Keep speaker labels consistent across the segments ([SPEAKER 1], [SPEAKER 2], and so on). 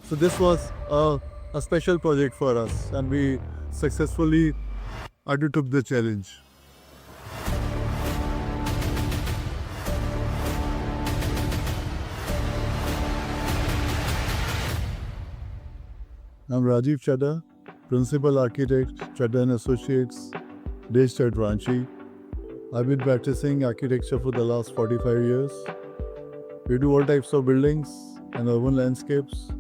[SPEAKER 1] So this was a special project for us, and we successfully undertook the challenge. I'm Rajiv Chadha, Principal Architect, Chadha and Associates, based at Ranchi. I've been practicing architecture for the last 45 years. We do all types of buildings and urban landscapes.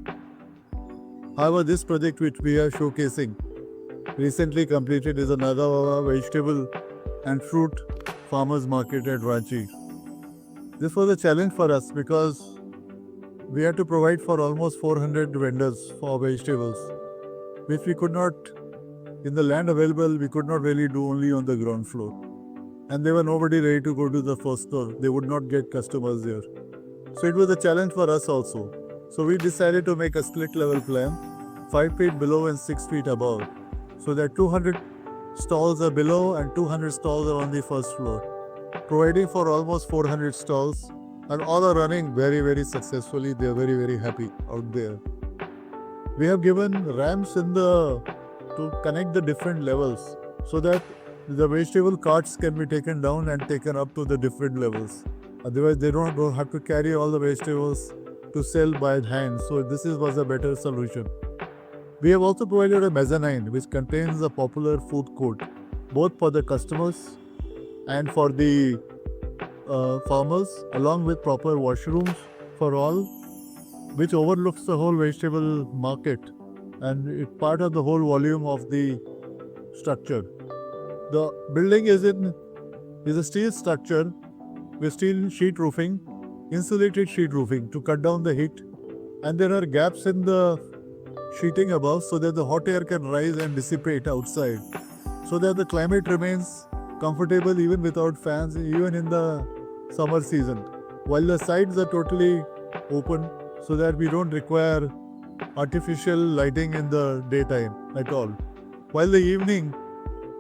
[SPEAKER 1] However, this project which we are showcasing recently completed is another vegetable and fruit farmers market at Ranchi. This was a challenge for us because we had to provide for almost 400 vendors for vegetables, which we could not, in the land available, we could not really do only on the ground floor. And there were nobody ready to go to the first floor. They would not get customers there. So it was a challenge for us also. So we decided to make a split level plan, 5 feet below and 6 feet above, so that 200 stalls are below and 200 stalls are on the first floor, providing for almost 400 stalls, and all are running very, very successfully. They are very, very happy out there. We have given ramps to connect the different levels so that the vegetable carts can be taken down and taken up to the different levels. Otherwise, they don't have to carry all the vegetables to sell by hand. So this was a better solution. We have also provided a mezzanine which contains a popular food court, both for the customers and for the farmers, along with proper washrooms for all, which overlooks the whole vegetable market and it's part of the whole volume of the structure. The building is a steel structure with steel sheet roofing, insulated sheet roofing to cut down the heat, and there are gaps in the sheeting above so that the hot air can rise and dissipate outside, so that the climate remains comfortable even without fans, even in the summer season, while the sides are totally open so that we don't require artificial lighting in the daytime at all. While the evening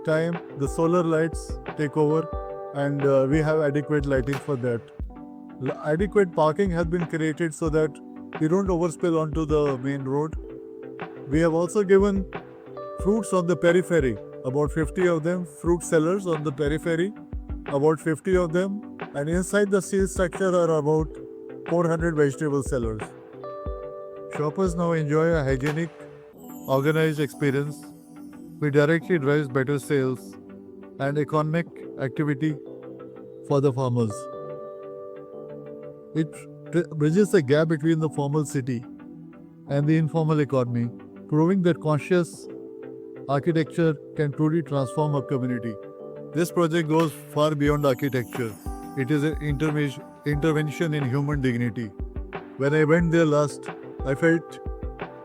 [SPEAKER 1] time, the solar lights take over, and we have adequate lighting for that. Adequate parking has been created so that we don't overspill onto the main road. We have also given fruits on the periphery, about 50 of them, fruit sellers on the periphery, about 50 of them, and inside the steel structure are about 400 vegetable sellers. Shoppers now enjoy a hygienic, organized experience which directly drives better sales and economic activity for the farmers. It bridges the gap between the formal city and the informal economy, proving that conscious architecture can truly transform a community. This project goes far beyond architecture. It is an intervention in human dignity. When I went there last, I felt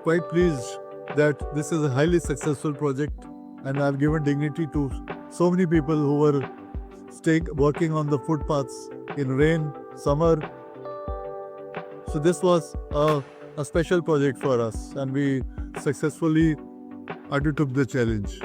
[SPEAKER 1] quite pleased that this is a highly successful project, and I've given dignity to so many people who were working on the footpaths in rain, summer. So this was a special project for us, and we successfully undertook the challenge.